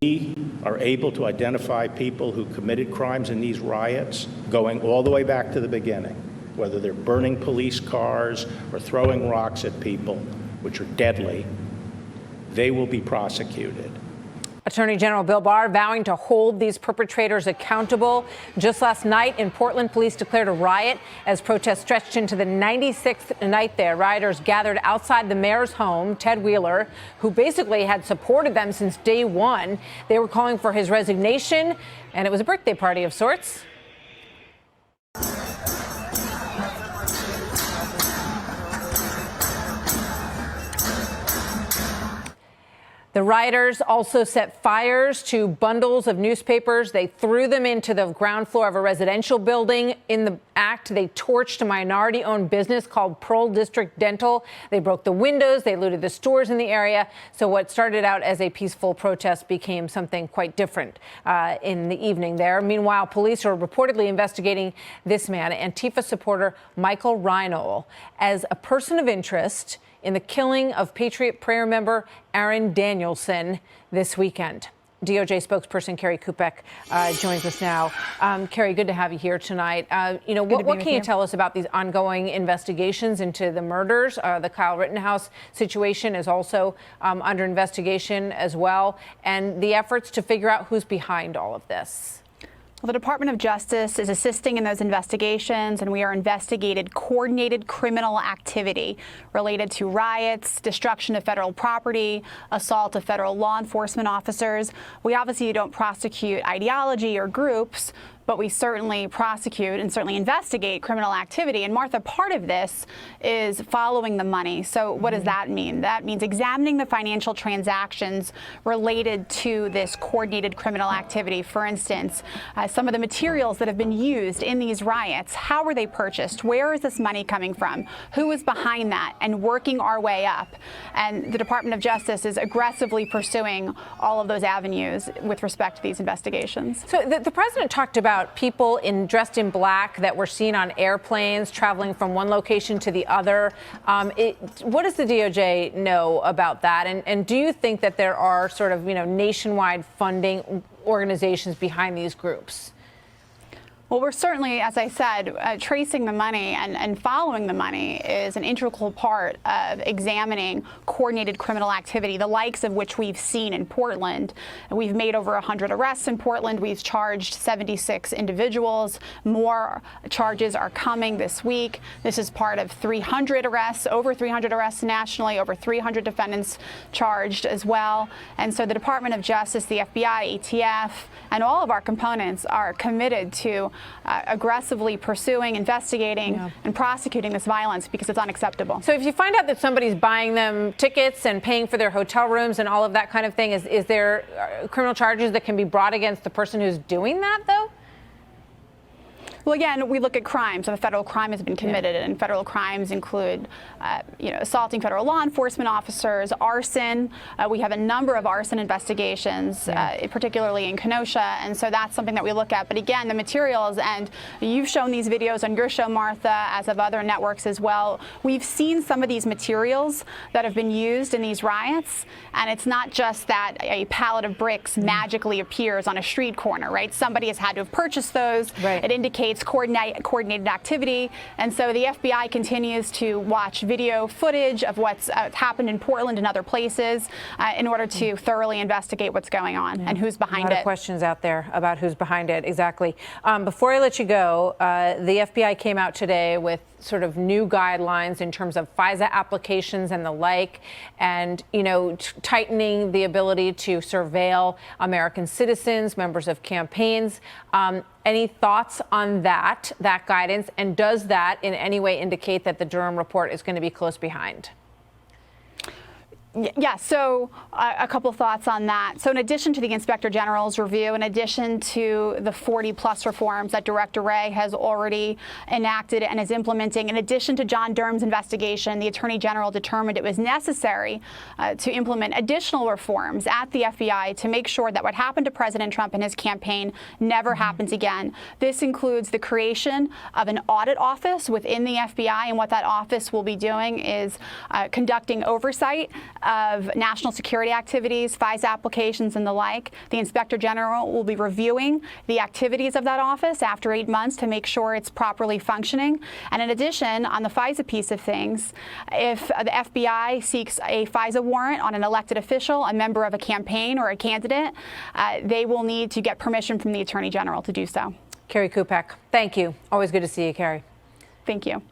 we are able to identify people who committed crimes in these riots, going all the way back to the beginning, whether they're burning police cars or throwing rocks at people, which are deadly, they will be prosecuted. Attorney General Bill Barr vowing to hold these perpetrators accountable. Just last night in Portland, police declared a riot as protests stretched into the 96th night there. Rioters gathered outside the mayor's home, Ted Wheeler, who basically had supported them since day one. They were calling for his resignation, and it was a birthday party of sorts. The rioters also set fires to bundles of newspapers. They threw them into the ground floor of a residential building. In the act, they torched a minority-owned business called Pearl District Dental. They broke the windows. They looted the stores in the area. So what started out as a peaceful protest became something quite different in the evening there. Meanwhile, police are reportedly investigating this man, Antifa supporter Michael Reinhold, as a person of interest in the killing of Patriot Prayer member Aaron Danielson this weekend. DOJ spokesperson Carrie Kupek joins us now. Carrie, good to have you here tonight. What can you tell us about these ongoing investigations into the murders? The Kyle Rittenhouse situation is also under investigation as well, and the efforts to figure out who's behind all of this. Well, the Department of Justice is assisting in those investigations, and we are investigated coordinated criminal activity related to riots, destruction of federal property, assault of federal law enforcement officers. We obviously don't prosecute ideology or groups, but we certainly prosecute and certainly investigate criminal activity. And Martha, part of this is following the money. So what does that mean? That means examining the financial transactions related to this coordinated criminal activity. For instance, some of the materials that have been used in these riots, how were they purchased? Where is this money coming from? Who is behind that? And working our way up. And the Department of Justice is aggressively pursuing all of those avenues with respect to these investigations. So the president talked about people dressed in black that were seen on airplanes traveling from one location to the other. What does the DOJ know about that? And do you think that there are sort of, nationwide funding organizations behind these groups? Well, we're certainly, as I said, tracing the money and following the money is an integral part of examining coordinated criminal activity, the likes of which we've seen in Portland. We've made over 100 arrests in Portland. We've charged 76 individuals. More charges are coming this week. This is part of 300 arrests, over 300 arrests nationally, over 300 defendants charged as well. And so the Department of Justice, the FBI, ATF, and all of our components are committed to aggressively pursuing, investigating, and prosecuting this violence because it's unacceptable. So if you find out that somebody's buying them tickets and paying for their hotel rooms and all of that kind of thing, is there criminal charges that can be brought against the person who's doing that, though? Well, again, we look at crimes. If a federal crime has been committed, and federal crimes include, assaulting federal law enforcement officers, arson. We have a number of arson investigations, particularly in Kenosha, and so that's something that we look at. But again, the materials, and you've shown these videos on your show, Martha, as of other networks as well. We've seen some of these materials that have been used in these riots, and it's not just that a pallet of bricks magically appears on a street corner, right? Somebody has had to have purchased those. Right. It indicates coordinated activity, and so the FBI continues to watch video footage of what's happened in Portland and other places in order to thoroughly investigate what's going on and who's behind it. A lot of questions out there about who's behind it. Exactly. Before I let you go, the FBI came out today with sort of new guidelines in terms of FISA applications and the like, and, tightening the ability to surveil American citizens, members of campaigns. Any thoughts on that guidance? And does that in any way indicate that the Durham report is going to be close behind? Yeah, so a couple thoughts on that. So in addition to the Inspector General's review, in addition to the 40-plus reforms that Director Wray has already enacted and is implementing, in addition to John Durham's investigation, the Attorney General determined it was necessary to implement additional reforms at the FBI to make sure that what happened to President Trump and his campaign never happens again. This includes the creation of an audit office within the FBI, and what that office will be doing is conducting oversight of national security activities, FISA applications, and the like. The Inspector General will be reviewing the activities of that office after 8 months to make sure it's properly functioning. And in addition, on the FISA piece of things, if the FBI seeks a FISA warrant on an elected official, a member of a campaign, or a candidate, they will need to get permission from the Attorney General to do so. Carrie Kupak, thank you. Always good to see you, Carrie. Thank you.